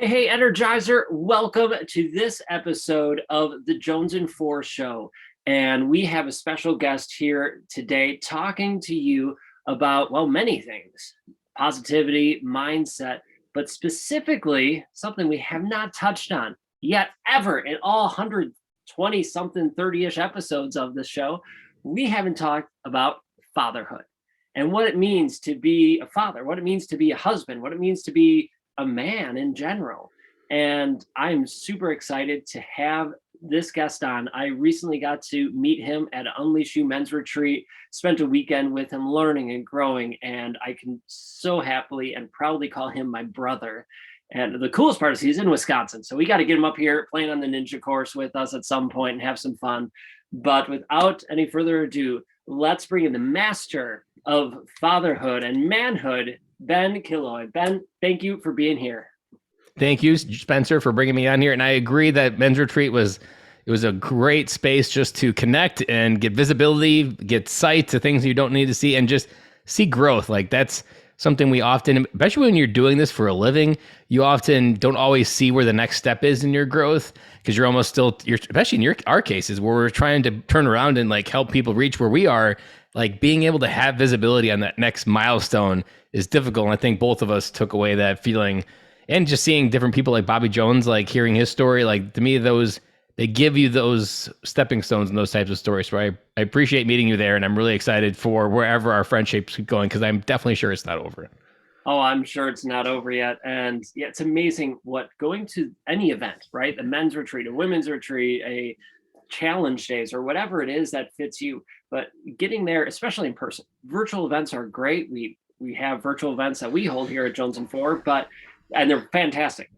Hey, Energizer, welcome to this episode of the Jonesin 4 Show. And we have a special guest here today talking to you about, well, many things positivity, mindset, but specifically something we have not touched on yet ever in all 120 something 30-ish episodes of the show. We haven't talked about fatherhood and what it means to be a father, what it means to be a husband, what it means to be a man in general. And I'm super excited to have this guest on. I recently got to meet him at Unleash You Men's Retreat, spent a weekend with him learning and growing, and I can so happily and proudly call him my brother. And the coolest part is he's in Wisconsin, so we got to get him up here playing on the ninja course with us at some point and have some fun. But without any further ado, let's bring in the master of fatherhood and manhood, Ben Killoy. Ben, thank you for being here. Thank you, Spencer, for bringing me on here. And I agree that Men's Retreat was a great space just to connect and get visibility, get sight to things you don't need to see, and just see growth. Like that's something we often, especially when you're doing this for a living, you often don't always see where the next step is in your growth because you're almost still, especially in our cases where we're trying to turn around and like help people reach where we are. Like being able to have visibility on that next milestone is difficult. And I think both of us took away that feeling. And just seeing different people like Bobby Jones, like hearing his story, like to me, they give you those stepping stones and those types of stories. So I appreciate meeting you there. And I'm really excited for wherever our friendships keep going, because I'm definitely sure it's not over. Oh, I'm sure it's not over yet. And yeah, it's amazing what going to any event, right? A men's retreat, a women's retreat, a challenge days, or whatever it is that fits you. But getting there, especially in person, virtual events are great. We have virtual events that we hold here at Jonesin 4, and they're fantastic.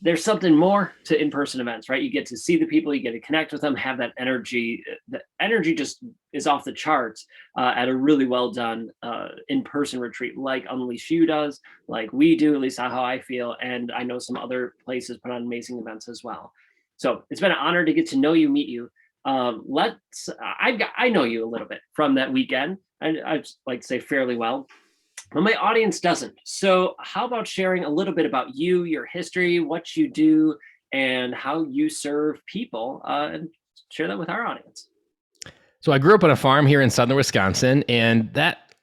There's something more to in-person events, right? You get to see the people, you get to connect with them, have that energy. The energy just is off the charts at a really well done in-person retreat like Unleash You does, like we do, at least how I feel. And I know some other places put on amazing events as well. So it's been an honor to get to know you, meet you. I know you a little bit from that weekend. I'd like to say fairly well. But my audience doesn't. So how about sharing a little bit about you, your history, what you do, and how you serve people, and share that with our audience. So I grew up on a farm here in southern Wisconsin, and that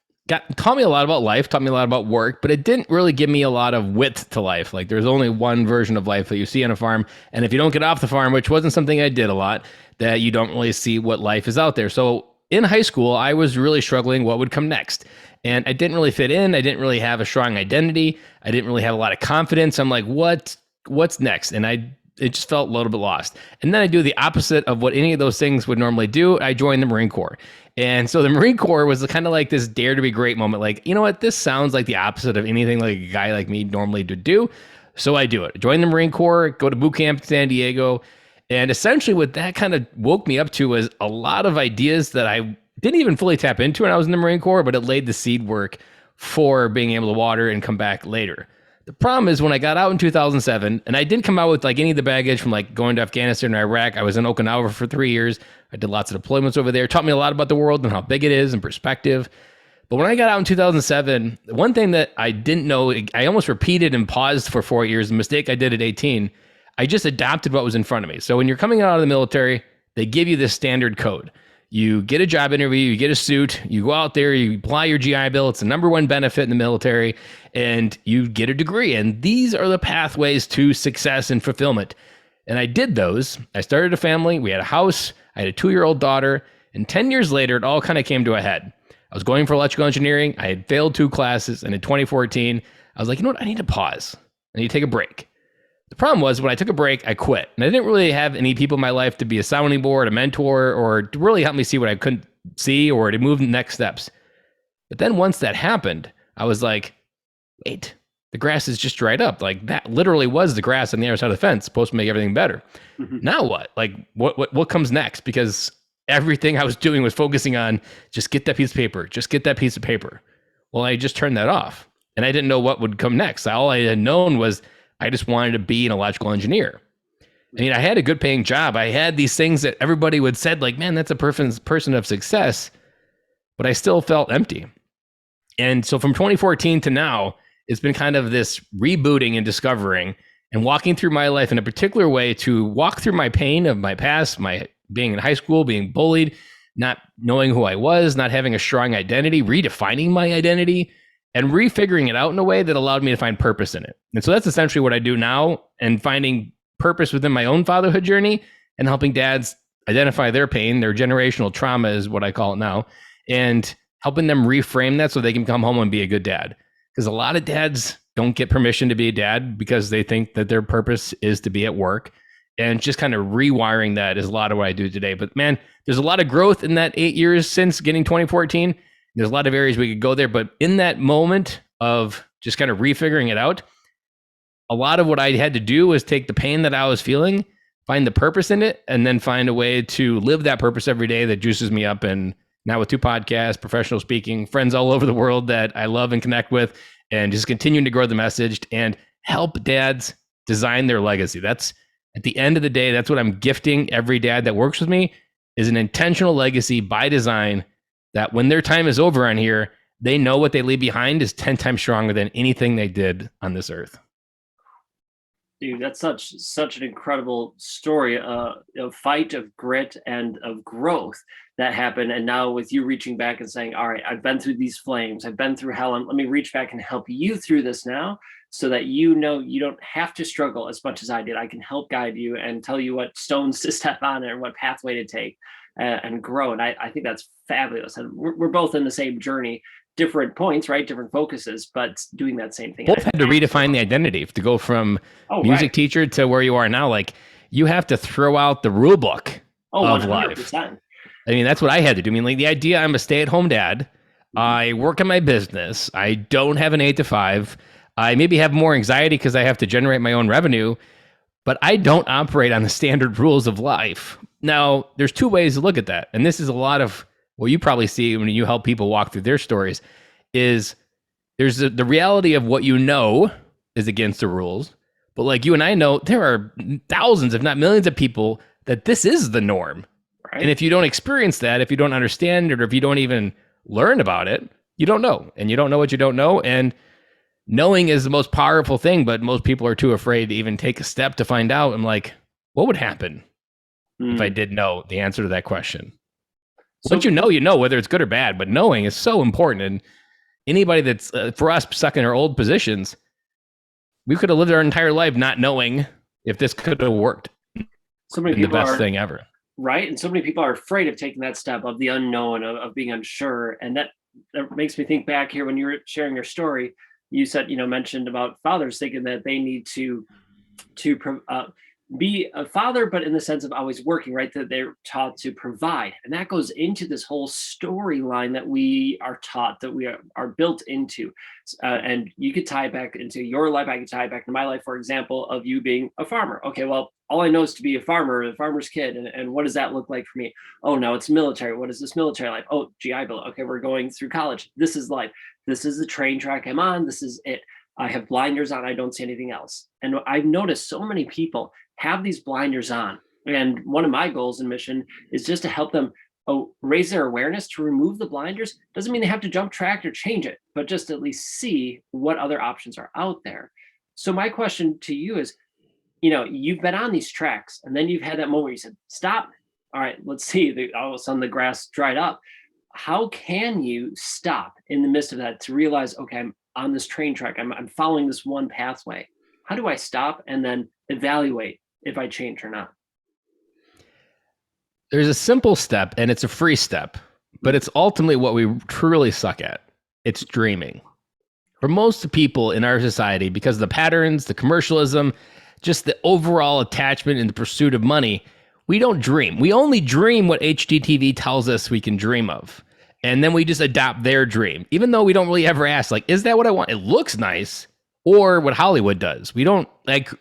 taught me a lot about life, taught me a lot about work, but it didn't really give me a lot of width to life. Like there's only one version of life that you see on a farm. And if you don't get off the farm, which wasn't something I did a lot, that you don't really see what life is out there. So in high school, I was really struggling what would come next. And I didn't really fit in. I didn't really have a strong identity. I didn't really have a lot of confidence. I'm like, what's next? And it just felt a little bit lost. And then I do the opposite of what any of those things would normally do. I joined the Marine Corps. And so the Marine Corps was kind of like this dare to be great moment. Like, you know what? This sounds like the opposite of anything like a guy like me normally would do. So I do it. Join the Marine Corps, go to boot camp in San Diego. And essentially what that kind of woke me up to was a lot of ideas that I didn't even fully tap into when I was in the Marine Corps, but it laid the seed work for being able to water and come back later. The problem is when I got out in 2007, and I didn't come out with like any of the baggage from like going to Afghanistan or Iraq. I was in Okinawa for 3 years. I did lots of deployments over there. It taught me a lot about the world and how big it is and perspective. But when I got out in 2007, one thing that I didn't know, I almost repeated and paused for 4 years, the mistake I did at 18, I just adopted what was in front of me. So when you're coming out of the military, they give you this standard code. You get a job interview, you get a suit, you go out there, you apply your GI Bill. It's the number one benefit in the military, and you get a degree. And these are the pathways to success and fulfillment. And I did those. I started a family. We had a house. I had a 2-year-old daughter. And 10 years later, it all kind of came to a head. I was going for electrical engineering. I had failed 2 classes. And in 2014, I was like, you know what? I need to pause. I need to take a break. The problem was when I took a break, I quit. And I didn't really have any people in my life to be a sounding board, a mentor, or to really help me see what I couldn't see or to move next steps. But then once that happened, I was like, wait, the grass is just dried up. Like that literally was the grass on the other side of the fence, supposed to make everything better. Mm-hmm. Now what? Like what comes next? Because everything I was doing was focusing on just get that piece of paper, just get that piece of paper. Well, I just turned that off and I didn't know what would come next. All I had known was I just wanted to be an electrical engineer. I mean, I had a good paying job. I had these things that everybody would said like, man, that's a person of success, but I still felt empty. And so from 2014 to now, it's been kind of this rebooting and discovering. and walking through my life in a particular way to walk through my pain of my past, my being in high school, being bullied, not knowing who I was, not having a strong identity, redefining my identity, and refiguring it out in a way that allowed me to find purpose in it. And so that's essentially what I do now, and finding purpose within my own fatherhood journey and helping dads identify their pain, their generational trauma is what I call it now, and helping them reframe that so they can come home and be a good dad. Because a lot of dads don't get permission to be a dad because they think that their purpose is to be at work. And just kind of rewiring that is a lot of what I do today. But man, there's a lot of growth in that 8 years since getting 2014. There's a lot of areas we could go there. But in that moment of just kind of refiguring it out, a lot of what I had to do was take the pain that I was feeling, find the purpose in it, and then find a way to live that purpose every day that juices me up. And now with 2 podcasts, professional speaking, friends all over the world that I love and connect with, and just continuing to grow the message and help dads design their legacy. That's at the end of the day, that's what I'm gifting every dad that works with me, is an intentional legacy by design that when their time is over on here, they know what they leave behind is 10 times stronger than anything they did on this earth. Dude, that's such an incredible story, of fight, of grit, and of growth that happened. And now with you reaching back and saying, all right, I've been through these flames, I've been through hell, and let me reach back and help you through this now, so that you know you don't have to struggle as much as I did. I can help guide you and tell you what stones to step on and what pathway to take, and grow. And I think that's fabulous. And we're both in the same journey, different points, right? Different focuses, but doing that same thing. Both had to redefine the identity to go from music teacher to where you are now. Like, you have to throw out the rule book of 100%. Life. I mean, that's what I had to do. I mean, like, the idea, I'm a stay-at-home dad. I work in my business. I don't have an 8 to 5. I maybe have more anxiety because I have to generate my own revenue, but I don't operate on the standard rules of life. Now, there's 2 ways to look at that. And this is a lot of what you probably see when you help people walk through their stories, is there's the reality of what you know is against the rules. But like you and I know, there are thousands, if not millions of people that this is the norm. Right. And if you don't experience that, if you don't understand it, or if you don't even learn about it, you don't know. And you don't know what you don't know. And knowing is the most powerful thing, but most people are too afraid to even take a step to find out. I'm like, what would happen if I did know the answer to that question? So, but you know, whether it's good or bad, but knowing is so important. And anybody that's, for us, stuck in our old positions, we could have lived our entire life not knowing if this could have worked. So many people the best thing ever. Right. And so many people are afraid of taking that step of the unknown, of being unsure. And that makes me think back here when you were sharing your story, you said, mentioned about fathers thinking that they need to be a father, but in the sense of always working, right? That they're taught to provide. And that goes into this whole storyline that we are taught, that we are built into. And you could tie it back into your life. I could tie it back to my life, for example, of you being a farmer. Okay, well, all I know is to be a farmer, a farmer's kid. And what does that look like for me? Oh, now it's military. What is this military life? Oh, GI Bill. Okay, we're going through college. This is life. This is the train track I'm on. This is it. I have blinders on. I don't see anything else. And I've noticed so many people have these blinders on. And one of my goals and mission is just to help them raise their awareness to remove the blinders. Doesn't mean they have to jump track or change it, but just at least see what other options are out there. So my question to you is, you've been on these tracks, and then you've had that moment where you said, stop. All right, let's see. All of a sudden the grass dried up. How can you stop in the midst of that to realize, okay, I'm on this train track. I'm following this one pathway. How do I stop and then evaluate if I change or not? There's a simple step, and it's a free step, but it's ultimately what we truly suck at. It's dreaming. For most people in our society, because of the patterns, the commercialism, just the overall attachment and the pursuit of money, we don't dream. We only dream what HGTV tells us we can dream of. And then we just adopt their dream, even though we don't really ever ask, like, is that what I want? It looks nice. Or what Hollywood does. We don't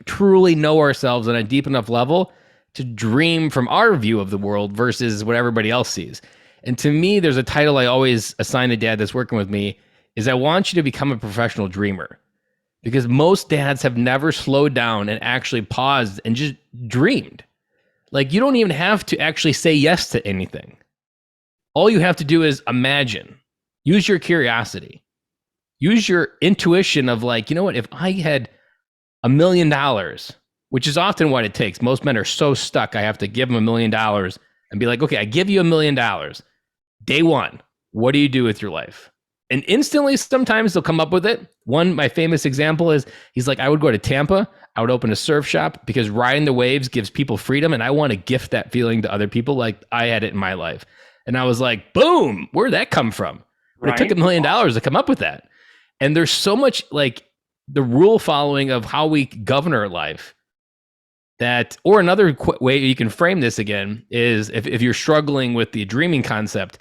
truly know ourselves on a deep enough level to dream from our view of the world versus what everybody else sees. And to me, there's a title I always assign a dad that's working with me, is I want you to become a professional dreamer. Because most dads have never slowed down and actually paused and just dreamed. Like, you don't even have to actually say yes to anything. All you have to do is imagine. Use your curiosity. Use your intuition of like, you know what, if I had $1 million, which is often what it takes. Most men are so stuck. I have to give them $1 million and be like, okay, I give you $1 million. Day one, what do you do with your life? And instantly, sometimes they'll come up with it. My famous example is he's like, I would go to Tampa, I would open a surf shop because riding the waves gives people freedom. And I want to gift that feeling to other people like I had it in my life. And I was like, boom, where'd that come from? But it took $1 million to come up with that. And there's so much like the rule following of how we govern our life that, or another way you can frame this again is if you're struggling with the dreaming concept,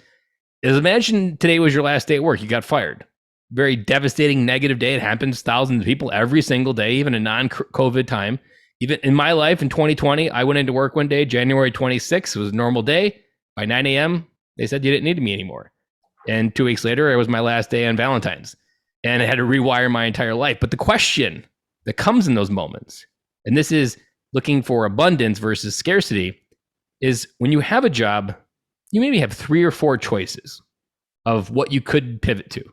is imagine today was your last day at work. You got fired. Very devastating, negative day. It happens to thousands of people every single day, even in non-COVID time. Even in my life in 2020, I went into work one day, January 26th. It was a normal day. By 9 a.m., they said you didn't need me anymore. And 2 weeks later, it was my last day on Valentine's. And I had to rewire my entire life. But the question that comes in those moments, and this is looking for abundance versus scarcity, is when you have a job, you maybe have 3 or 4 choices of what you could pivot to.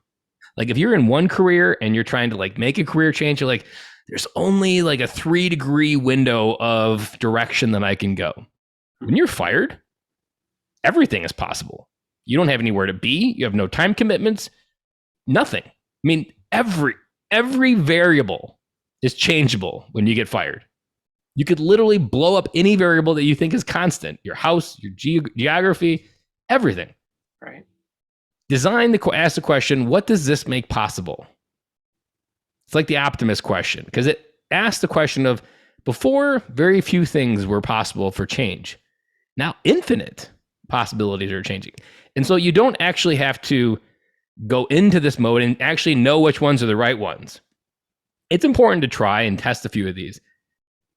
Like if you're in one career and you're trying to like make a career change, you're like, there's only like a 3-degree window of direction that I can go. When you're fired, everything is possible. You don't have anywhere to be. You have no time commitments, nothing. I mean, every variable is changeable when you get fired. You could literally blow up any variable that you think is constant, your house, your geography, everything. Right. Ask the question, what does this make possible? It's like the optimist question, because it asks the question of before, very few things were possible for change. Now, infinite possibilities are changing. And so you don't actually have to go into this mode and actually know which ones are the right ones. It's important to try and test a few of these.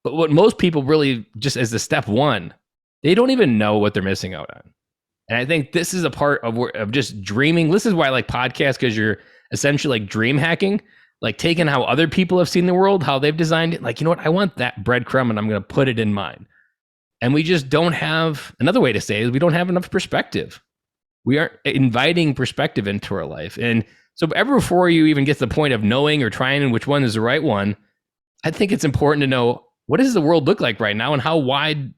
But what most people really, just as the step one, they don't even know what they're missing out on. And I think this is a part of just dreaming. This is why I like podcasts, because you're essentially like dream hacking, like taking how other people have seen the world, how they've designed it. Like, you know what? I want that breadcrumb and I'm going to put it in mine. And we just don't have, another way to say it is we don't have enough perspective. We aren't inviting perspective into our life. And so ever before you even get to the point of knowing or trying which one is the right one, I think it's important to know, what does the world look like right now and how wide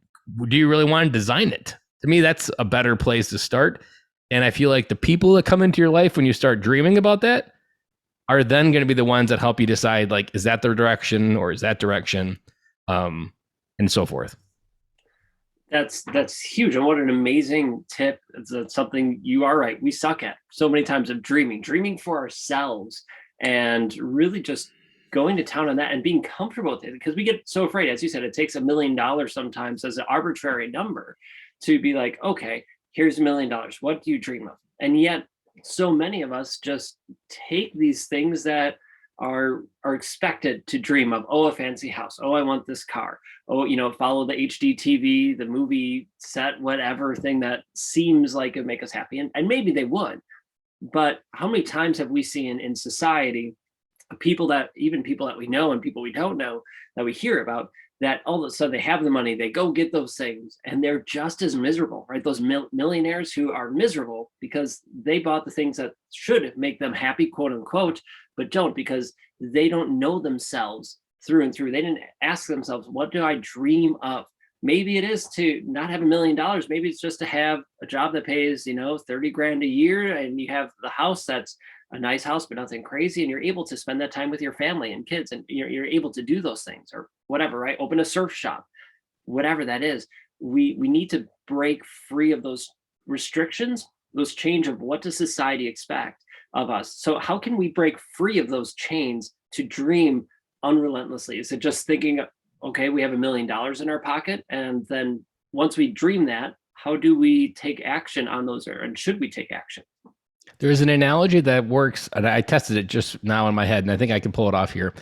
do you really want to design it? To me, that's a better place to start. And I feel like the people that come into your life when you start dreaming about that are then going to be the ones that help you decide, like, is that the direction or is that direction, and so forth. That's huge. And what an amazing tip. It's something you are right. We suck at so many times of dreaming for ourselves, and really just going to town on that and being comfortable with it, because we get so afraid. As you said, it takes $1 million sometimes as an arbitrary number to be like, okay, here's $1 million. What do you dream of? And yet so many of us just take these things that are expected to dream of. Oh, a fancy house. Oh, I want this car. Oh, follow the HD TV, the movie set, whatever thing that seems like it would make us happy. And maybe they would. But how many times have we seen in society people that we know and people we don't know that we hear about, that all of a sudden they have the money, they go get those things, and they're just as miserable, right? Those millionaires who are miserable because they bought the things that should make them happy, quote unquote, but don't, because they don't know themselves through and through. They didn't ask themselves, what do I dream of? Maybe it is to not have $1 million. Maybe it's just to have a job that pays, 30 grand a year, and you have the house that's a nice house, but nothing crazy. And you're able to spend that time with your family and kids, and you're able to do those things, or whatever, right? Open a surf shop, whatever that is. We need to break free of those restrictions, those chains of what does society expect of us. So how can we break free of those chains to dream unrelentlessly? Is it just thinking, okay, we have $1 million in our pocket, and then once we dream that, how do we take action on those, and should we take action? There's an analogy that works, and I tested it just now in my head, and I think I can pull it off here.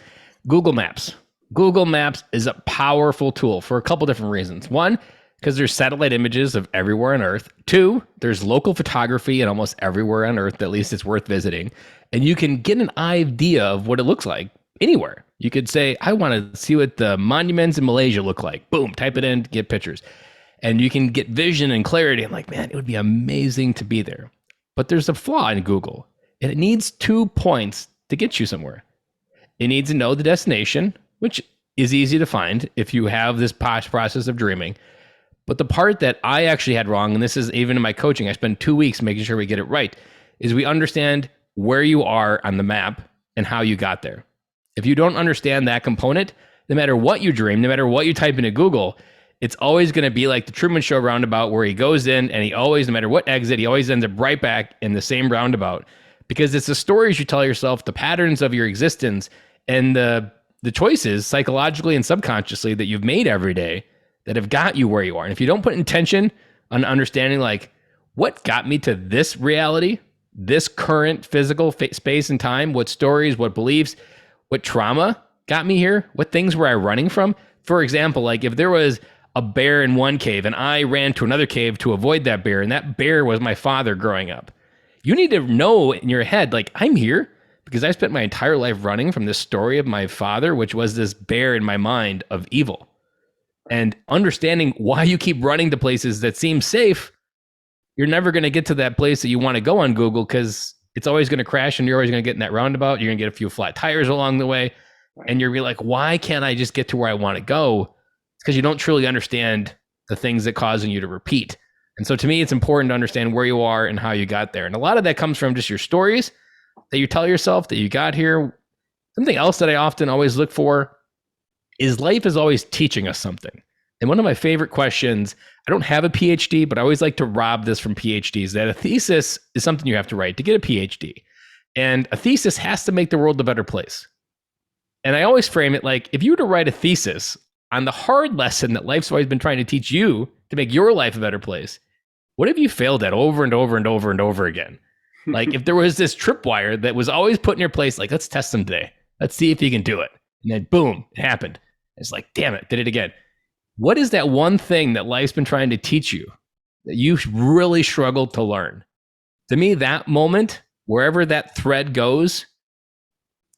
Google Maps. Google Maps is a powerful tool for a couple different reasons. One, because there's satellite images of everywhere on Earth. Two, there's local photography in almost everywhere on Earth, at least it's worth visiting. And you can get an idea of what it looks like anywhere. You could say, I want to see what the monuments in Malaysia look like. Boom, type it in, get pictures. And you can get vision and clarity. I'm like, man, it would be amazing to be there. But there's a flaw in Google, and it needs 2 points to get you somewhere. It needs to know the destination, which is easy to find if you have this process of dreaming. But the part that I actually had wrong, and this is even in my coaching, I spend 2 weeks making sure we get it right, is we understand where you are on the map and how you got there. If you don't understand that component, no matter what you dream, no matter what you type into Google, it's always going to be like the Truman Show roundabout where he goes in and he always, no matter what exit, he always ends up right back in the same roundabout, because it's the stories you tell yourself, the patterns of your existence, and the choices psychologically and subconsciously that you've made every day that have got you where you are. And if you don't put intention on understanding like what got me to this reality, this current physical space and time, what stories, what beliefs, what trauma got me here, what things were I running from? For example, like if there was a bear in one cave and I ran to another cave to avoid that bear, and that bear was my father growing up, you need to know in your head, like, I'm here because I spent my entire life running from this story of my father, which was this bear in my mind of evil. And understanding why you keep running to places that seem safe, you're never going to get to that place that you want to go on Google, because it's always going to crash and you're always going to get in that roundabout. You're going to get a few flat tires along the way. And you're like, why can't I just get to where I want to go? It's because you don't truly understand the things that causing you to repeat. And so to me, it's important to understand where you are and how you got there. And a lot of that comes from just your stories that you tell yourself that you got here. Something else that I often always look for is life is always teaching us something. And one of my favorite questions, I don't have a PhD, but I always like to rob this from PhDs, that a thesis is something you have to write to get a PhD. And a thesis has to make the world a better place. And I always frame it like, if you were to write a thesis on the hard lesson that life's always been trying to teach you to make your life a better place, what have you failed at over and over and over and over again? Like if there was this tripwire that was always put in your place, like, let's test them today. Let's see if you can do it. And then boom, it happened. It's like, damn it, did it again. What is that one thing that life's been trying to teach you that you really struggled to learn? To me, that moment, wherever that thread goes,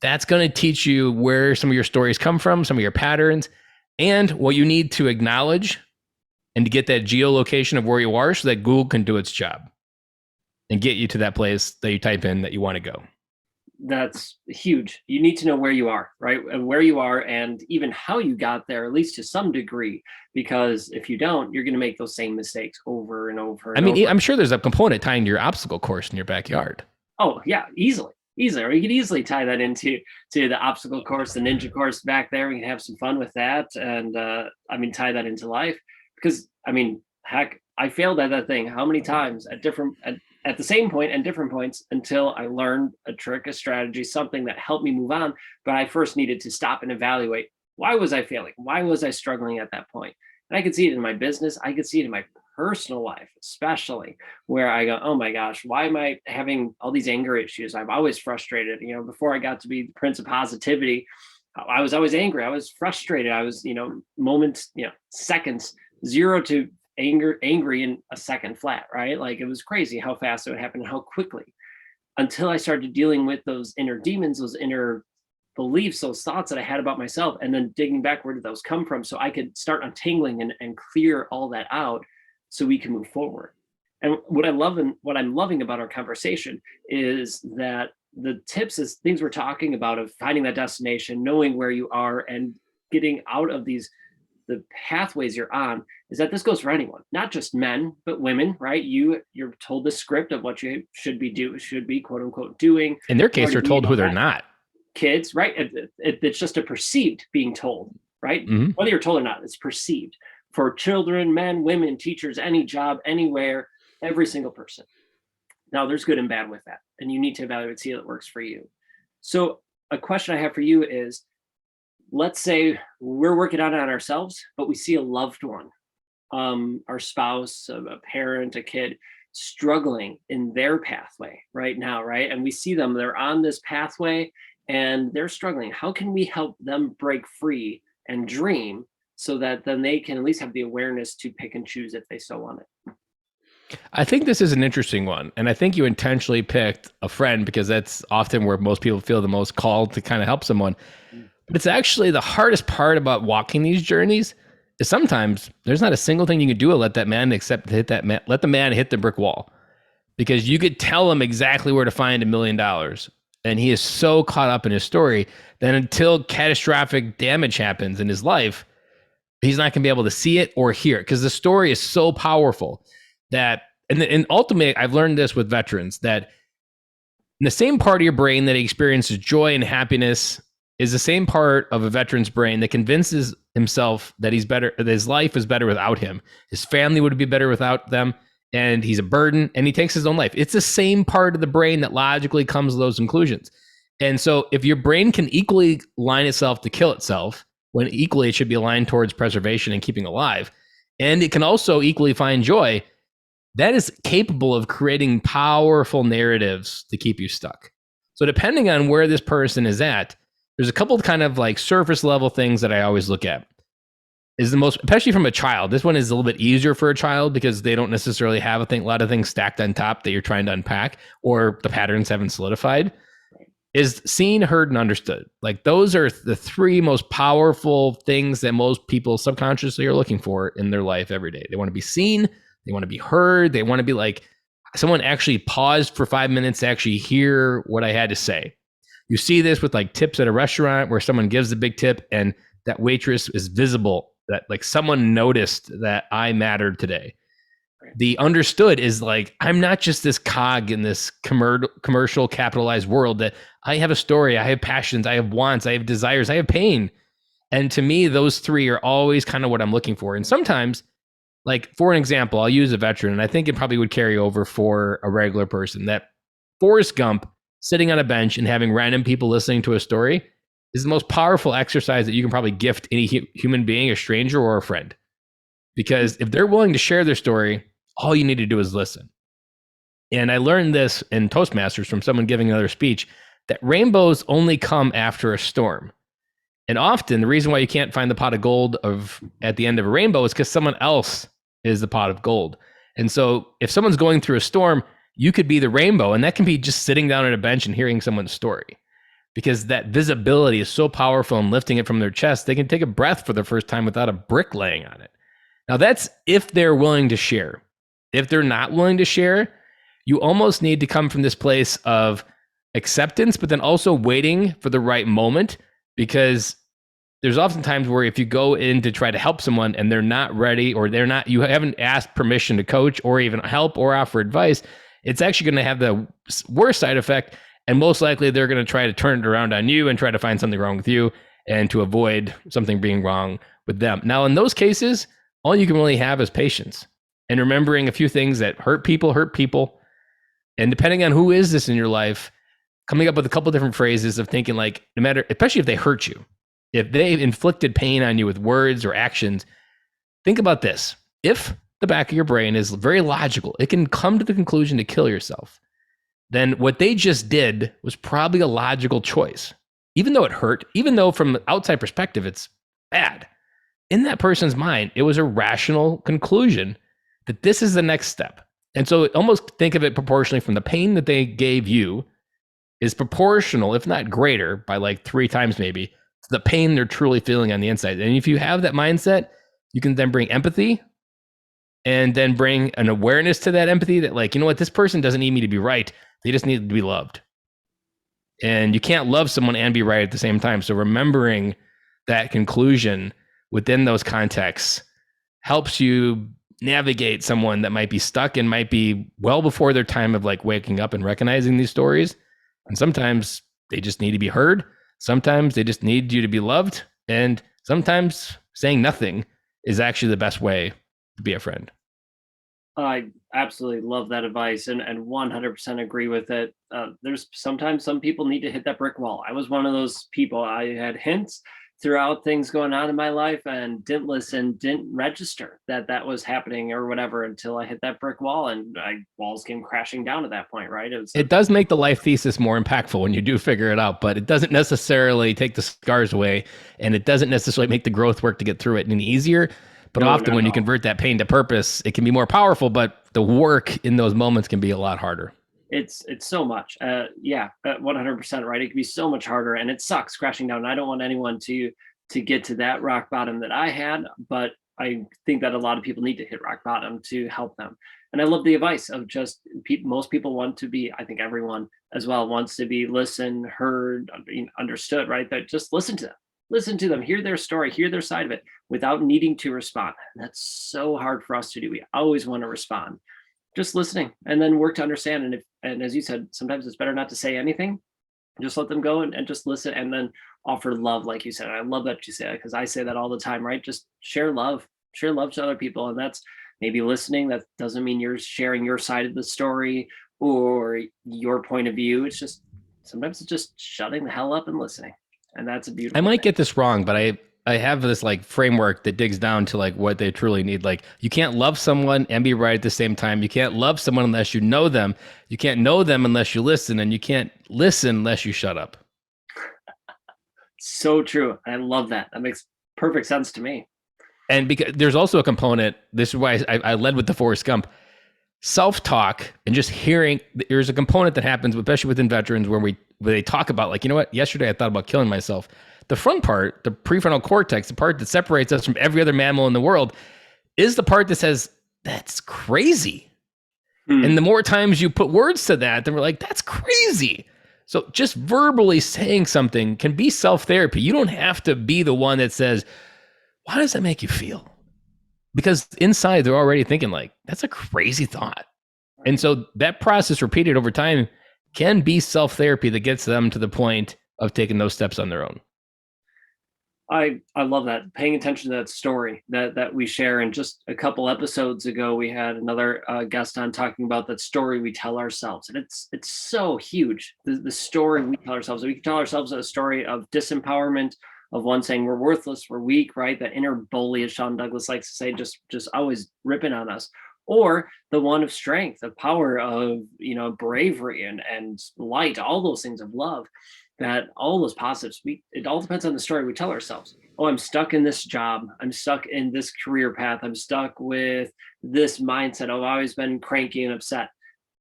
that's going to teach you where some of your stories come from, some of your patterns, and what you need to acknowledge and to get that geolocation of where you are so that Google can do its job and get you to that place that you type in that you want to go. That's huge. You need to know where you are, right? And where you are, and even how you got there, at least to some degree, because if you don't, you're going to make those same mistakes over and over. I mean, I'm sure there's a component tying to your obstacle course in your backyard. Oh yeah, easily. Or you could easily tie that into the obstacle course, the ninja course back there. We can have some fun with that, and tie that into life, because heck, I failed at that thing how many times at the same point and different points until I learned a trick, a strategy, something that helped me move on. But I first needed to stop and evaluate, why was I failing? Why was I struggling at that point? And I could see it in my business. I could see it in my personal life, especially, where I go, oh my gosh, why am I having all these anger issues? I'm always frustrated. Before I got to be the Prince of Positivity, I was always angry. I was frustrated. I was, moments, seconds, 0 to angry in a second flat, right? Like, it was crazy how fast it would happen and how quickly, until I started dealing with those inner demons, those inner beliefs, those thoughts that I had about myself, and then digging back, where did those come from, so I could start untangling and clear all that out so we can move forward. And what I love and what I'm loving about our conversation is that the tips is things we're talking about, of finding that destination, knowing where you are, and getting out of the pathways you're on, is that this goes for anyone, not just men, but women, right? You're told the script of what you should be quote unquote doing. In their case, they're told who they're not. Kids, right? It's just a perceived being told, right? Mm-hmm. Whether you're told or not, it's perceived. For children, men, women, teachers, any job, anywhere, every single person. Now, there's good and bad with that, and you need to evaluate, see if it works for you. So a question I have for you is, let's say we're working on it on ourselves, but we see a loved one, our spouse, a parent, a kid, struggling in their pathway right now, right? And we see them, they're on this pathway and they're struggling. How can we help them break free and dream, so that then they can at least have the awareness to pick and choose if they so want it? I think this is an interesting one. And I think you intentionally picked a friend, because that's often where most people feel the most called to kind of help someone. But it's actually the hardest part about walking these journeys is sometimes there's not a single thing you can do to let that man let the man hit the brick wall, because you could tell him exactly where to find $1 million. and he is so caught up in his story that until catastrophic damage happens in his life, he's not going to be able to see it or hear it because the story is so powerful that, and ultimately, I've learned this with veterans that in the same part of your brain that experiences joy and happiness is the same part of a veteran's brain that convinces himself that he's better, that his life is better without him. His family would be better without them, and he's a burden, and he takes his own life. It's the same part of the brain that logically comes to those conclusions. And so if your brain can equally line itself to kill itself, when equally it should be aligned towards preservation and keeping alive, and it can also equally find joy, that is capable of creating powerful narratives to keep you stuck. So depending on where this person is at, there's a couple of kind of like surface level things that I always look at. Is the most, especially from a child. This one is a little bit easier for a child because they don't necessarily have a lot of things stacked on top that you're trying to unpack, or the patterns haven't solidified. Is seen, heard, and understood. Like those are the three most powerful things that most people subconsciously are looking for in their life every day. They want to be seen, they want to be heard, they want to be like someone actually paused for 5 minutes to actually hear what I had to say. You see this with like tips at a restaurant where someone gives a big tip and that waitress is visible, that like someone noticed that I mattered today. The understood is like, I'm not just this cog in this commercial capitalized world, that I have a story, I have passions, I have wants, I have desires, I have pain. And to me, those three are always kind of what I'm looking for. And sometimes, like for an example, I'll use a veteran, and I think it probably would carry over for a regular person, that Forrest Gump sitting on a bench and having random people listening to a story is the most powerful exercise that you can probably gift any human being, a stranger or a friend. Because if they're willing to share their story, all you need to do is listen. And I learned this in Toastmasters from someone giving another speech, that rainbows only come after a storm. And often the reason why you can't find the pot of gold at the end of a rainbow is because someone else is the pot of gold. And so if someone's going through a storm, you could be the rainbow, and that can be just sitting down at a bench and hearing someone's story. Because that visibility is so powerful and lifting it from their chest, they can take a breath for the first time without a brick laying on it. Now that's if they're willing to share. If they're not willing to share, you almost need to come from this place of acceptance, but then also waiting for the right moment, because there's often times where if you go in to try to help someone and they're not ready, or you haven't asked permission to coach or even help or offer advice, it's actually going to have the worst side effect. And most likely they're going to try to turn it around on you and try to find something wrong with you and to avoid something being wrong with them. Now, in those cases, all you can really have is patience and remembering a few things that hurt people. And depending on who is this in your life, coming up with a couple different phrases of thinking like, no matter, especially if they hurt you, if they've inflicted pain on you with words or actions, think about this. If the back of your brain is very logical, it can come to the conclusion to kill yourself, then what they just did was probably a logical choice. Even though it hurt, even though from the outside perspective, it's bad. In that person's mind, it was a rational conclusion that this is the next step. And so almost think of it proportionally from the pain that they gave you is proportional, if not greater, by like 3 times maybe, to the pain they're truly feeling on the inside. And if you have that mindset, you can then bring empathy and then bring an awareness to that empathy that like, you know what, this person doesn't need me to be right. They just need to be loved. And you can't love someone and be right at the same time. So remembering that conclusion within those contexts helps you navigate someone that might be stuck and might be well before their time of like waking up and recognizing these stories. And sometimes they just need to be heard. Sometimes they just need you to be loved. And sometimes saying nothing is actually the best way to be a friend. I absolutely love that advice and 100% agree with it. There's sometimes some people need to hit that brick wall. I was one of those people. I had hints throughout things going on in my life and didn't listen, didn't register that that was happening or whatever until I hit that brick wall, and walls came crashing down at that point, right? It does make the life thesis more impactful when you do figure it out, but it doesn't necessarily take the scars away, and it doesn't necessarily make the growth work to get through it any easier. But often when you convert that pain to purpose, it can be more powerful, but the work in those moments can be a lot harder. It's so much. 100% right. It can be so much harder, and it sucks crashing down. I don't want anyone to get to that rock bottom that I had, but I think that a lot of people need to hit rock bottom to help them. And I love the advice of just most people want to be, I think everyone as well wants to be listened, heard, understood, right? That just listen to them, hear their story, hear their side of it without needing to respond. And that's so hard for us to do. We always want to respond. Just listening and then work to understand. And as you said, sometimes it's better not to say anything. Just let them go and just listen and then offer love, like you said. I love that you say that because I say that all the time, right? Just share love to other people. And that's maybe listening. That doesn't mean you're sharing your side of the story or your point of view. It's just sometimes it's just shutting the hell up and listening. And that's a I beautiful might thing. get this wrong, but I have this like framework that digs down to like what they truly need. Like you can't love someone and be right at the same time. You can't love someone unless you know them. You can't know them unless you listen, and you can't listen unless you shut up. So true. I love that. That makes perfect sense to me. And because there's also a component, this is why I led with the Forrest Gump, self-talk and just hearing. There's a component that happens, especially within veterans, where they talk about like, you know what, yesterday I thought about killing myself. The front part, the prefrontal cortex, the part that separates us from every other mammal in the world, is the part that says, that's crazy. And the more times you put words to that, then we're like, that's crazy. So just verbally saying something can be self-therapy. You don't have to be the one that says, why does that make you feel? Because inside they're already thinking like, that's a crazy thought. And so that process repeated over time can be self-therapy that gets them to the point of taking those steps on their own. I love that, paying attention to that story that we share. And just a couple episodes ago, we had another guest on talking about that story we tell ourselves, and it's so huge. The story we tell ourselves. We can tell ourselves a story of disempowerment, of one saying we're worthless, we're weak, right? That inner bully, as Sean Douglas likes to say, just always ripping on us. Or the one of strength, of power, of bravery and light, all those things of love. That all those positives, it all depends on the story we tell ourselves. Oh, I'm stuck in this job, I'm stuck in this career path, I'm stuck with this mindset, I've always been cranky and upset.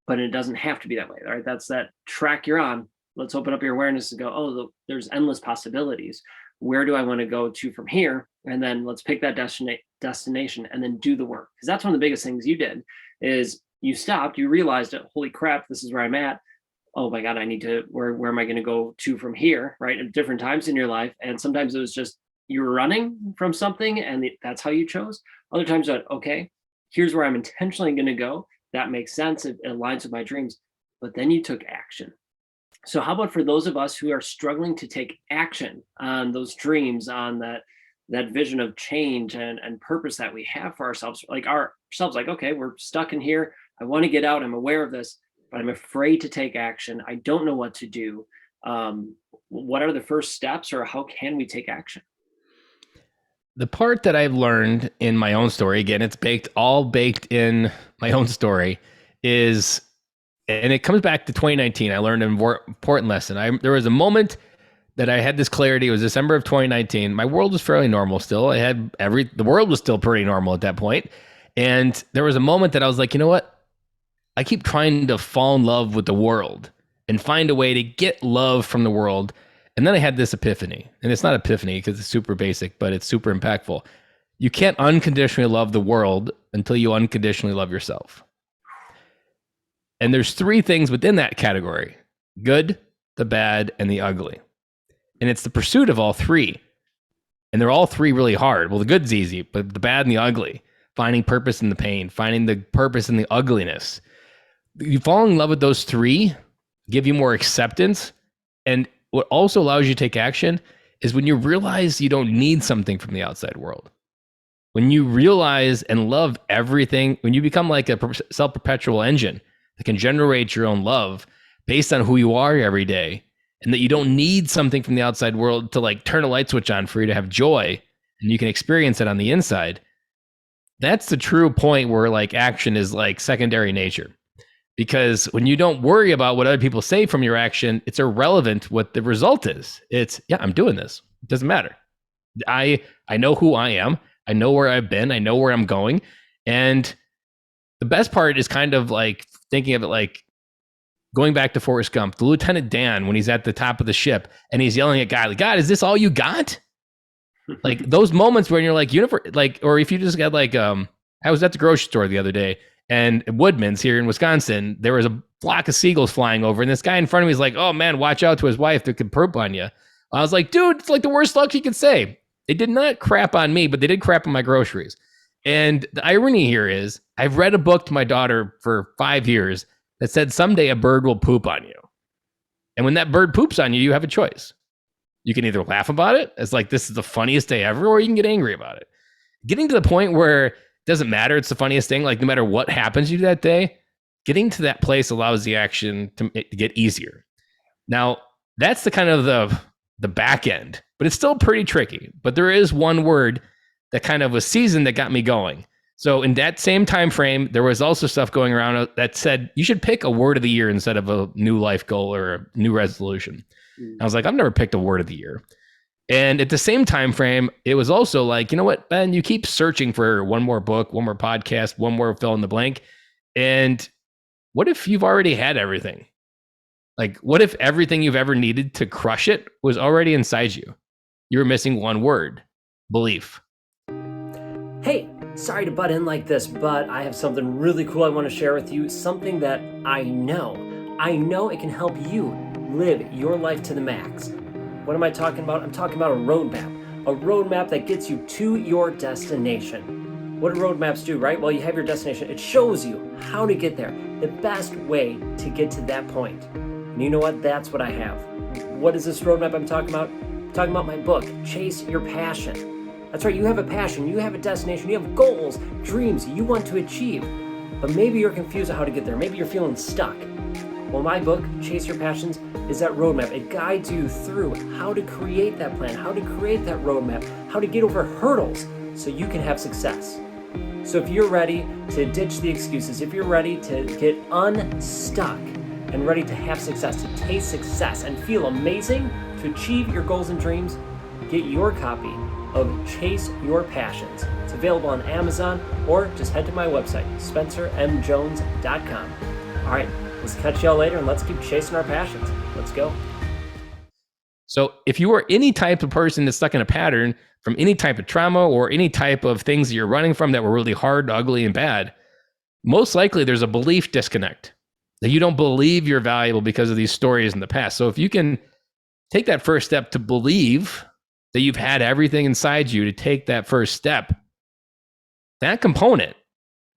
But it doesn't have to be that way, right? That's that track you're on. Let's open up your awareness and go, oh, there's endless possibilities. Where do I want to go to from here? And then let's pick that destination and then do the work. Because that's one of the biggest things you did is you stopped, you realized that, holy crap, this is where I'm at. Oh my God, I need to, where am I going to go to from here? Right. At different times in your life. And sometimes it was just, you were running from something and that's how you chose. Other times that, okay, here's where I'm intentionally going to go. That makes sense. It aligns with my dreams. But then you took action. So how about for those of us who are struggling to take action on those dreams, on that vision of change and purpose that we have for ourselves, like okay, we're stuck in here. I want to get out. I'm aware of this, but I'm afraid to take action. I don't know what to do. What are the first steps, or how can we take action? The part that I've learned in my own story, again, it's all baked in my own story, is, and it comes back to 2019. I learned an important lesson. There was a moment that I had this clarity. It was December of 2019. My world was fairly normal still. The world was still pretty normal at that point. And there was a moment that I was like, you know what? I keep trying to fall in love with the world and find a way to get love from the world. And then I had this epiphany. And it's not epiphany because it's super basic, but it's super impactful. You can't unconditionally love the world until you unconditionally love yourself. And there's three things within that category: good, the bad, and the ugly. And it's the pursuit of all three. And they're all three really hard. Well, the good's easy, but the bad and the ugly, finding purpose in the pain, finding the purpose in the ugliness. You fall in love with those three, give you more acceptance. And what also allows you to take action is when you realize you don't need something from the outside world. When you realize and love everything, when you become like a self-perpetual engine that can generate your own love based on who you are every day, and that you don't need something from the outside world to like turn a light switch on for you to have joy, and you can experience it on the inside. That's the true point where like action is like secondary nature. Because when you don't worry about what other people say from your action, it's irrelevant what the result is. It's, yeah, I'm doing this. It doesn't matter. I know who I am. I know where I've been. I know where I'm going. And the best part is kind of like thinking of it like going back to Forrest Gump, the Lieutenant Dan, when he's at the top of the ship and he's yelling at God, like, God, is this all you got? Like those moments when you're like, or if you just got like, I was at the grocery store the other day and Woodman's here in Wisconsin, there was a flock of seagulls flying over, and this guy in front of me is like, "Oh man, watch out," to his wife that could poop on you. I was like, dude, it's like the worst luck you could say. They did not crap on me, but they did crap on my groceries. And the irony here is, I've read a book to my daughter for 5 years that said someday a bird will poop on you. And when that bird poops on you, you have a choice. You can either laugh about it as like, this is the funniest day ever, or you can get angry about it. Getting to the point where it doesn't matter, it's the funniest thing, like no matter what happens to you that day, getting to that place allows the action to get easier. Now, that's the kind of the back end, but it's still pretty tricky. But there is one word that kind of was seasoned that got me going. So in that same time frame, there was also stuff going around that said you should pick a word of the year instead of a new life goal or a new resolution. I was like, I've never picked a word of the year. And at the same time frame, it was also like, you know what, Ben, you keep searching for one more book, one more podcast, one more fill in the blank. And what if you've already had everything? Like, what if everything you've ever needed to crush it was already inside you? You were missing one word: belief. Hey, sorry to butt in like this, but I have something really cool I want to share with you. Something that I know it can help you live your life to the max. What am I talking about? I'm talking about a roadmap that gets you to your destination. What do roadmaps do, right? Well, you have your destination. It shows you how to get there, the best way to get to that point. And you know what? That's what I have. What is this roadmap I'm talking about? I'm talking about my book, Chase Your Passion. That's right, you have a passion, you have a destination, you have goals, dreams you want to achieve. But maybe you're confused on how to get there. Maybe you're feeling stuck. Well, my book, Chase Your Passions, is that roadmap. It guides you through how to create that plan, how to create that roadmap, how to get over hurdles so you can have success. So if you're ready to ditch the excuses, if you're ready to get unstuck and ready to have success, to taste success and feel amazing, to achieve your goals and dreams, get your copy of Chase Your Passions. It's available on Amazon, or just head to my website, spencermjones.com. All right, let's catch y'all later and let's keep chasing our passions. Let's go. So if you are any type of person that's stuck in a pattern from any type of trauma or any type of things that you're running from that were really hard, ugly, and bad, most likely there's a belief disconnect that you don't believe you're valuable because of these stories in the past. So if you can take that first step to believe that you've had everything inside you to take that first step, that component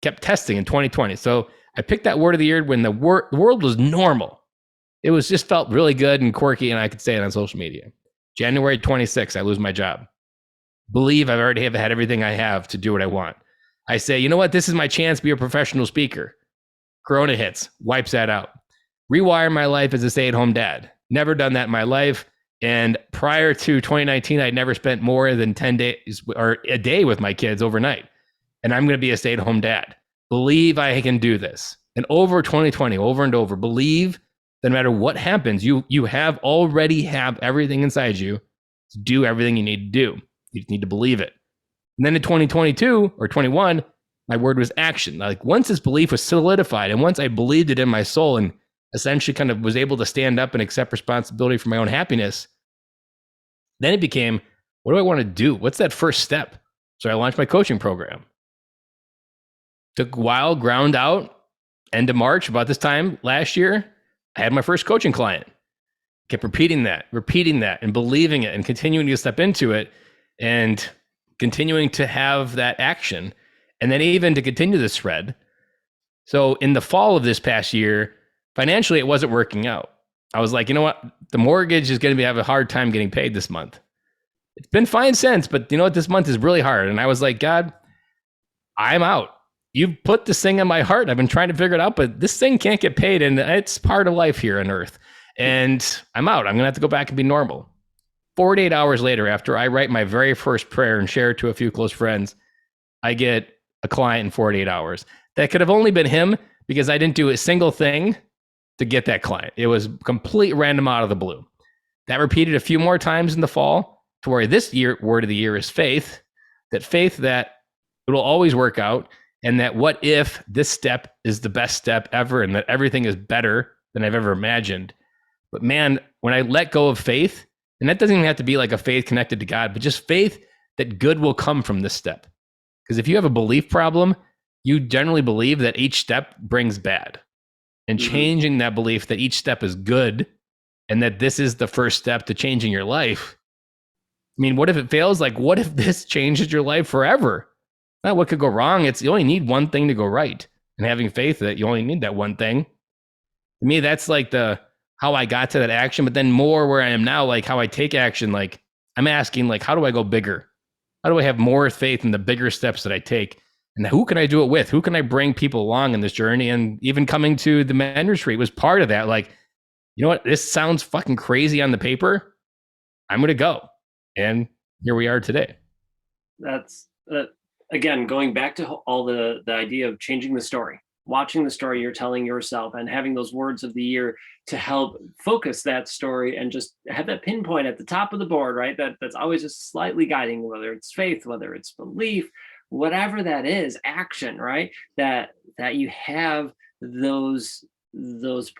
kept testing in 2020. So I picked that word of the year when the world was normal. It was just felt really good and quirky, and I could say it on social media. January 26th, I lose my job. Believe I've already had everything I have to do what I want. I say, you know what? This is my chance to be a professional speaker. Corona hits, wipes that out. Rewire my life as a stay-at-home dad. Never done that in my life. And prior to 2019, I'd never spent more than 10 days or a day with my kids overnight. And I'm going to be a stay-at-home dad. Believe I can do this. And over 2020, over and over, believe that no matter what happens, you already have everything inside you to do everything you need to do. You just need to believe it. And then in 2022 or 21, my word was action. Like once this belief was solidified and once I believed it in my soul and essentially kind of was able to stand up and accept responsibility for my own happiness, then it became, what do I want to do? What's that first step? So I launched my coaching program. Took a while, ground out. End of March, about this time last year, I had my first coaching client. Kept repeating that, and believing it and continuing to step into it and continuing to have that action. And then even to continue this thread. So in the fall of this past year, financially, it wasn't working out. I was like, you know what? The mortgage is going to have a hard time getting paid this month. It's been fine since, but you know what? This month is really hard. And I was like, God, I'm out. You've put this thing on my heart. I've been trying to figure it out, but this thing can't get paid. And it's part of life here on earth. And I'm out. I'm going to have to go back and be normal. 48 hours later, after I write my very first prayer and share it to a few close friends, I get a client in 48 hours. That could have only been him because I didn't do a single thing to get that client. It was complete random out of the blue. That repeated a few more times in the fall to where this year, word of the year is faith that it will always work out. And that what if this step is the best step ever and that everything is better than I've ever imagined. But man, when I let go of faith, and that doesn't even have to be like a faith connected to God, but just faith that good will come from this step. Because if you have a belief problem, you generally believe that each step brings bad. And changing that belief that each step is good and that this is the first step to changing your life. I mean, what if it fails? Like, what if this changes your life forever? Not what could go wrong. It's you only need one thing to go right. And having faith that you only need that one thing. To me, that's like the how I got to that action, but then more where I am now, like how I take action. Like I'm asking, like, how do I go bigger? How do I have more faith in the bigger steps that I take? And who can I do it with? Who can I bring people along in this journey? And even coming to the men retreat was part of that. Like, you know what? This sounds fucking crazy on the paper. I'm going to go. And here we are today. That's again, going back to all the idea of changing the story, watching the story you're telling yourself and having those words of the year to help focus that story and just have that pinpoint at the top of the board, right? That's always just slightly guiding, whether it's faith, whether it's belief, whatever that is, action, right? That you have those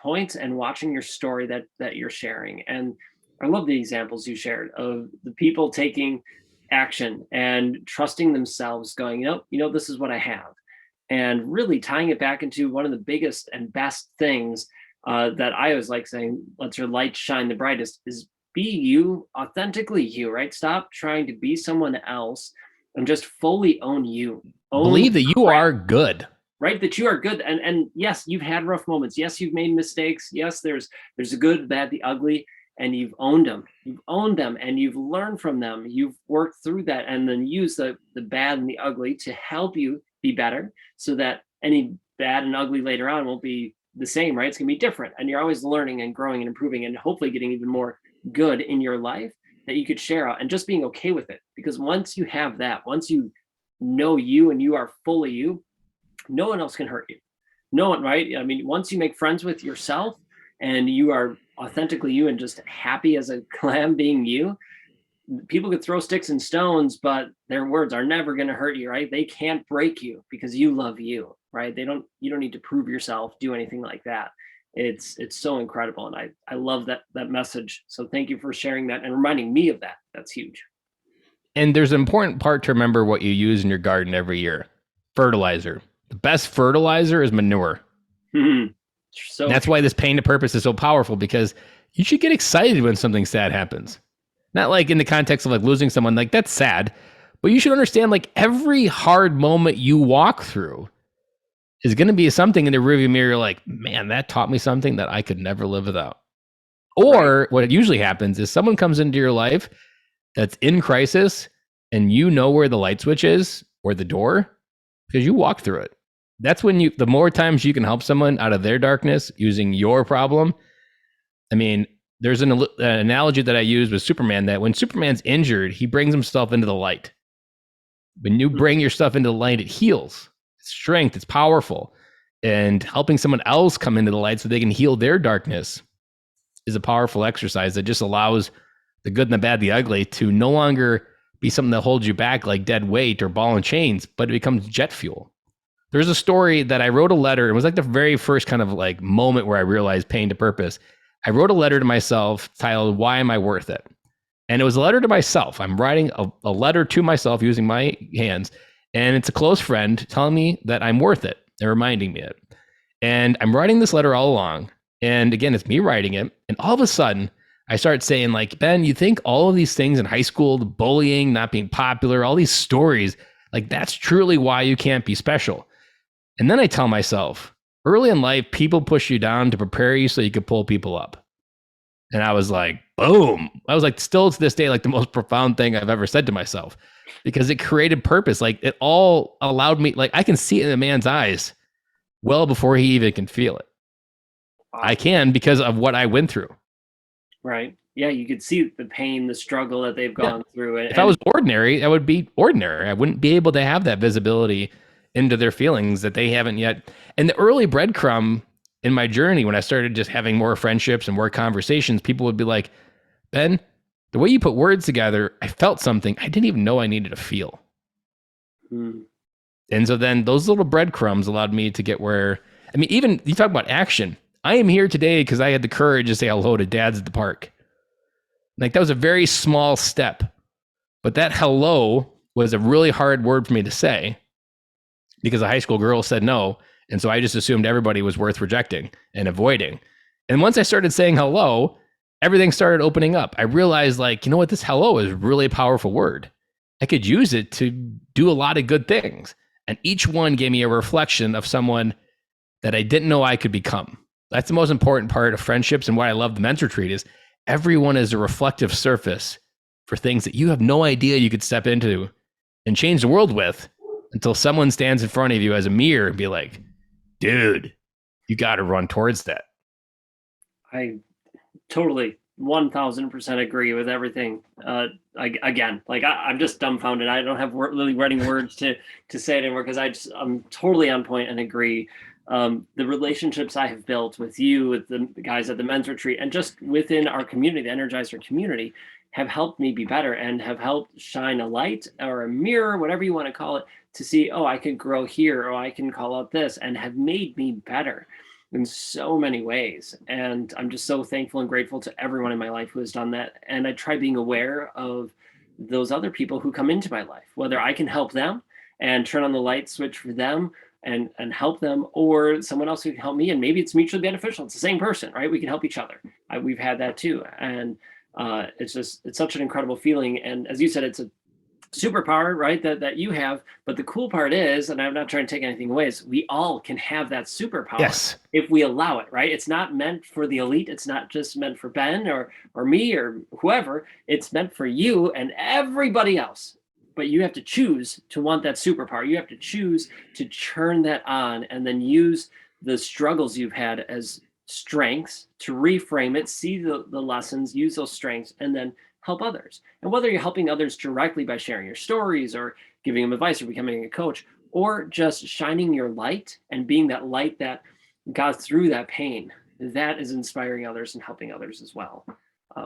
points and watching your story that you're sharing. And I love the examples you shared of the people taking action and trusting themselves, going, this is what I have. And really tying it back into one of the biggest and best things that I always like saying, let your light shine the brightest, is be you, authentically you, right? Stop trying to be someone else and just fully own you. Believe that you are good. Right, that you are good. And yes, you've had rough moments. Yes, you've made mistakes. Yes, there's the good, the bad, the ugly, and you've owned them. You've owned them and you've learned from them. You've worked through that and then use the bad and the ugly to help you be better so that any bad and ugly later on won't be the same, right? It's going to be different. And you're always learning and growing and improving and hopefully getting even more good in your life that you could share out and just being okay with it. Because once you have that, once you know you and you are fully you, no one else can hurt you. No one, right? I mean, once you make friends with yourself and you are authentically you and just happy as a clam being you, people could throw sticks and stones, but their words are never going to hurt you, right? They can't break you because you love you, right? You don't need to prove yourself, do anything like that. It's so incredible. And I love that message. So thank you for sharing that and reminding me of that. That's huge. And there's an important part to remember what you use in your garden every year. Fertilizer. The best fertilizer is manure. So that's why this pain to purpose is so powerful, because you should get excited when something sad happens. Not like in the context of like losing someone, like that's sad, but you should understand like every hard moment you walk through is going to be something in the rearview mirror. You're like, man, that taught me something that I could never live without. Or what usually happens is someone comes into your life that's in crisis and you know where the light switch is or the door because you walk through it. That's when the more times you can help someone out of their darkness using your problem. I mean, there's an analogy that I use with Superman that when Superman's injured, he brings himself into the light. When you bring your stuff into the light, it heals. It's strength, it's powerful. And helping someone else come into the light so they can heal their darkness is a powerful exercise that just allows the good and the bad, the ugly to no longer be something that holds you back like dead weight or ball and chains, but it becomes jet fuel. There's a story that I wrote a letter. It was like the very first kind of like moment where I realized pain to purpose. I wrote a letter to myself titled, "Why Am I Worth It?" And it was a letter to myself. I'm writing a letter to myself using my hands. And it's a close friend telling me that I'm worth it. They're reminding me it. And I'm writing this letter all along. And again, it's me writing it. And all of a sudden, I start saying like, Ben, you think all of these things in high school, the bullying, not being popular, all these stories, like that's truly why you can't be special. And then I tell myself, early in life, people push you down to prepare you so you could pull people up. And I was like, boom. I was like, still to this day, like the most profound thing I've ever said to myself, because it created purpose. Like it all allowed me, like I can see it in a man's eyes well before he even can feel it. I can because of what I went through. Right. Yeah, you could see the pain, the struggle that they've gone through. If I was ordinary, I would be ordinary. I wouldn't be able to have that visibility into their feelings that they haven't yet. And the early breadcrumb in my journey, when I started just having more friendships and more conversations, people would be like, Ben, the way you put words together, I felt something I didn't even know I needed to feel. And so then those little breadcrumbs allowed me to get where, I mean, even you talk about action. I am here today because I had the courage to say hello to dads at the park. Like that was a very small step. But that hello was a really hard word for me to say because a high school girl said no. And so I just assumed everybody was worth rejecting and avoiding. And once I started saying hello, everything started opening up. I realized, like, you know what? This hello is really a powerful word. I could use it to do a lot of good things. And each one gave me a reflection of someone that I didn't know I could become. That's the most important part of friendships. And why I love the men's retreat is everyone is a reflective surface for things that you have no idea you could step into and change the world with until someone stands in front of you as a mirror and be like, dude, you got to run towards that. I totally 1000% agree with everything. I'm just dumbfounded. I don't have really running words to say it anymore because I'm totally on point and agree. The relationships I have built with you, with the guys at the men's retreat, and just within our community, the Energizer community, have helped me be better and have helped shine a light or a mirror, whatever you want to call it, to see, oh, I could grow here, or I can call out this, and have made me better in so many ways. And I'm just so thankful and grateful to everyone in my life who has done that. And I try being aware of those other people who come into my life, whether I can help them and turn on the light switch for them and help them, or someone else who can help me. And maybe it's mutually beneficial. It's the same person, right? We can help each other. We've had that too. And it's such an incredible feeling. And as you said, it's a superpower, right, that you have. But the cool part is, and I'm not trying to take anything away, is we all can have that superpower. Yes. If we allow it, right? It's not meant for the elite. It's not just meant for Ben or me or whoever. It's meant for you and everybody else. But you have to choose to want that superpower. You have to choose to turn that on and then use the struggles you've had as strengths to reframe it, see the lessons, use those strengths, and then help others. And whether you're helping others directly by sharing your stories or giving them advice or becoming a coach, or just shining your light and being that light that got through that pain, that is inspiring others and helping others as well.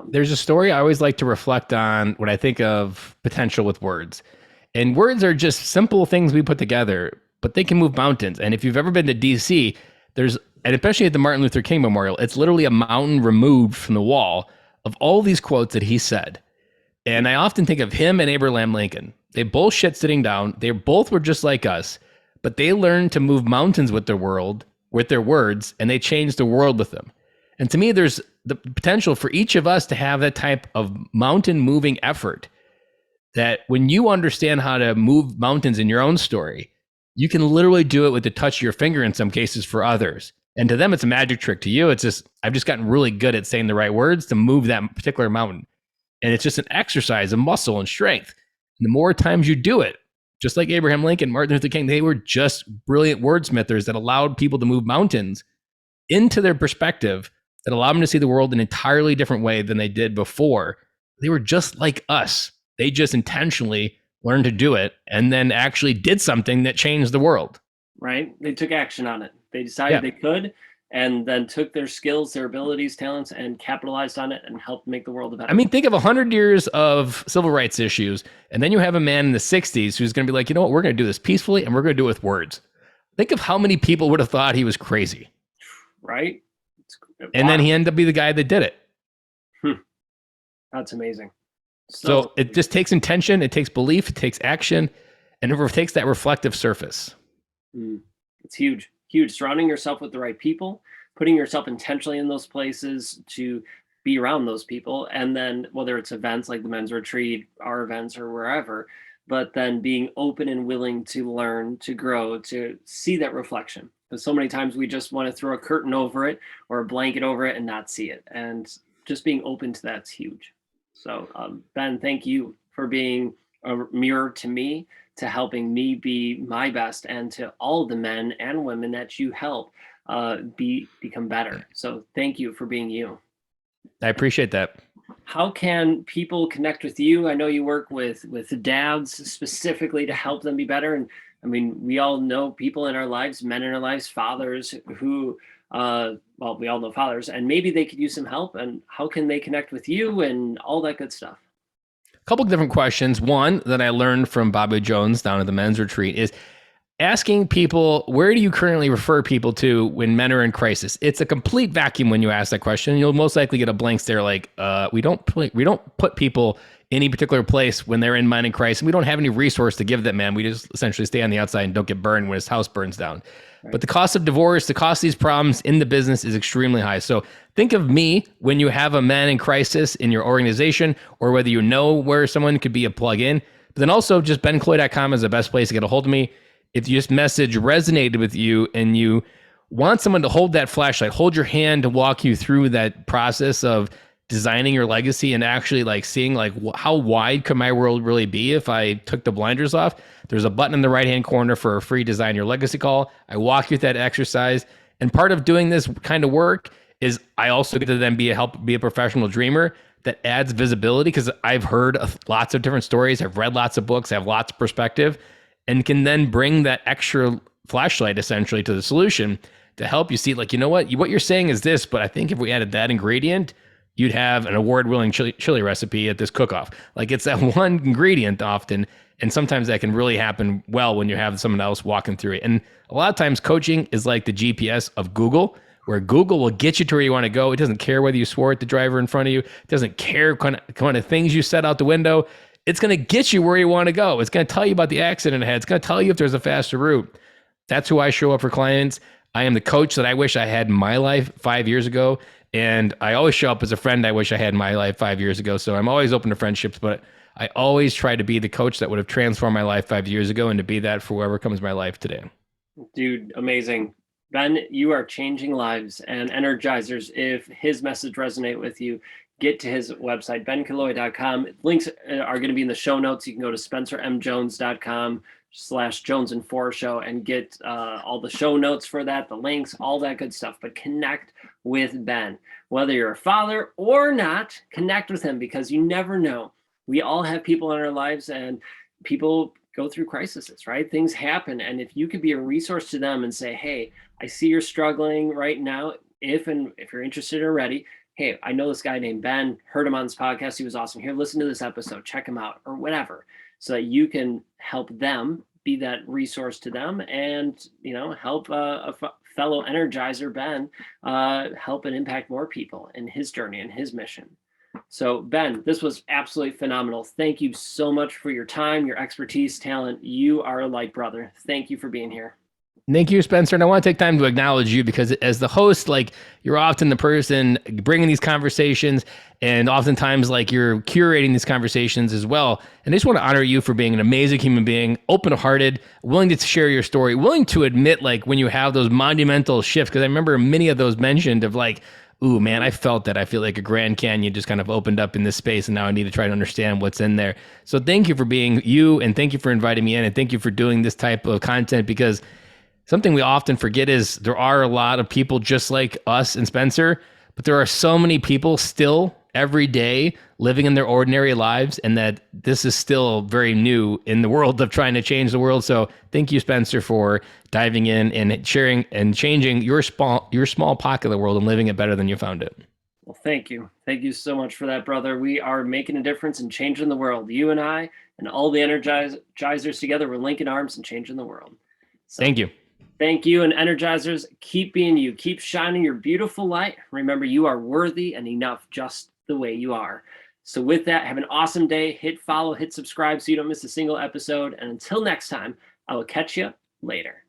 There's a story I always like to reflect on when I think of potential with words. And words are just simple things we put together, but they can move mountains. And if you've ever been to DC, and especially at the Martin Luther King Memorial, it's literally a mountain removed from the wall of all these quotes that he said. And I often think of him and Abraham Lincoln. They both shit sitting down. They both were just like us, but they learned to move mountains with their words, and they changed the world with them. And to me, there's the potential for each of us to have that type of mountain moving effort, that when you understand how to move mountains in your own story, you can literally do it with the touch of your finger in some cases for others. And to them, it's a magic trick. To you, it's just, I've just gotten really good at saying the right words to move that particular mountain. And it's just an exercise of muscle and strength. And the more times you do it, just like Abraham Lincoln, Martin Luther King, they were just brilliant wordsmithers that allowed people to move mountains into their perspective, that allowed them to see the world in an entirely different way than they did before. They were just like us. They just intentionally learned to do it and then actually did something that changed the world. Right? They took action on it. They decided they could, and then took their skills, their abilities, talents, and capitalized on it and helped make the world a better. I mean, think of 100 years of civil rights issues, and then you have a man in the 60s who's going to be like, you know what, we're going to do this peacefully, and we're going to do it with words. Think of how many people would have thought he was crazy. Right? And then he ended up being the guy that did it. That's amazing. So it just takes intention, it takes belief, it takes action, and it takes that reflective surface. It's huge. Surrounding yourself with the right people, putting yourself intentionally in those places to be around those people. And then whether it's events like the men's retreat, our events, or wherever, but then being open and willing to learn, to grow, to see that reflection. Because so many times we just want to throw a curtain over it or a blanket over it and not see it. And just being open to that's huge. So Ben, thank you for being a mirror to me, to helping me be my best, and to all the men and women that you help become better. So thank you for being you. I appreciate that. How can people connect with you? I know you work with dads specifically to help them be better. And I mean, we all know people in our lives, men in our lives, fathers who, we all know fathers, and maybe they could use some help. And how can they connect with you and all that good stuff? A couple of different questions. One that I learned from Bobby Jones down at the men's retreat is asking people, where do you currently refer people to when men are in crisis? It's a complete vacuum when you ask that question. You'll most likely get a blank stare like, we don't put people any particular place when they're in mining crisis. We don't have any resource to give that man. We just essentially stay on the outside and don't get burned when his house burns down. Right. But the cost of divorce, the cost of these problems in the business is extremely high. So think of me when you have a man in crisis in your organization, or whether you know where someone could be a plug-in. But then also just benkilloy.com is the best place to get a hold of me. If this message resonated with you and you want someone to hold that flashlight, hold your hand to walk you through that process of designing your legacy and actually like seeing like how wide could my world really be if I took the blinders off, there's a button in the right hand corner for a free Design Your Legacy call. I walk you through that exercise. And part of doing this kind of work is I also get to then be a professional dreamer that adds visibility, because I've heard lots of different stories. I've read lots of books. I have lots of perspective, and can then bring that extra flashlight essentially to the solution to help you see, like, you know what you're saying is this, but I think if we added that ingredient, you'd have an award-winning chili recipe at this cook-off. Like, it's that one ingredient often, and sometimes that can really happen well when you have someone else walking through it. And a lot of times coaching is like the GPS of Google, where Google will get you to where you want to go. It doesn't care whether you swore at the driver in front of you. It doesn't care kind of things you set out the window. It's going to get you where you want to go. It's going to tell you about the accident ahead. It's going to tell you if there's a faster route. That's who I show up for clients. I am the coach that I wish I had in my life 5 years ago. And I always show up as a friend I wish I had in my life 5 years ago. So I'm always open to friendships, but I always try to be the coach that would have transformed my life 5 years ago, and to be that for whoever comes my life today. Dude, amazing. Ben, you are changing lives and energizers. If his message resonate with you, get to his website, benkilloy.com. Links are going to be in the show notes. You can go to spencermjones.com/Jonesin4 show and get all the show notes for that, the links, all that good stuff. But connect with Ben. Whether you're a father or not, connect with him, because you never know. We all have people in our lives, and people go through crises, right? Things happen. And if you could be a resource to them and say, hey, I see you're struggling right now. If you're interested or ready, hey, I know this guy named Ben, heard him on this podcast. He was awesome. Here, listen to this episode, check him out, or whatever, so that you can help them, be that resource to them, and, help a fellow energizer, Ben, help and impact more people in his journey and his mission. So, Ben, this was absolutely phenomenal. Thank you so much for your time, your expertise, talent. You are a light brother. Thank you for being here. Thank you, Spencer. And I want to take time to acknowledge you, because as the host, like, you're often the person bringing these conversations, and oftentimes like you're curating these conversations as well. And I just want to honor you for being an amazing human being, open-hearted, willing to share your story, willing to admit like when you have those monumental shifts. Because I remember many of those mentioned of like, ooh, man, I felt that. I feel like a Grand Canyon just kind of opened up in this space, and now I need to try to understand what's in there. So thank you for being you, and thank you for inviting me in, and thank you for doing this type of content, because something we often forget is there are a lot of people just like us and Spencer, but there are so many people still every day living in their ordinary lives, and that this is still very new in the world of trying to change the world. So thank you, Spencer, for diving in and sharing and changing your small pocket of the world and living it better than you found it. Well, thank you. Thank you so much for that, brother. We are making a difference and changing the world. You and I and all the energizers together, we're linking arms and changing the world. So, thank you. Thank you. And energizers, keep being you. Keep shining your beautiful light. Remember, you are worthy and enough just the way you are. So with that, have an awesome day. Hit follow, hit subscribe so you don't miss a single episode. And until next time, I will catch you later.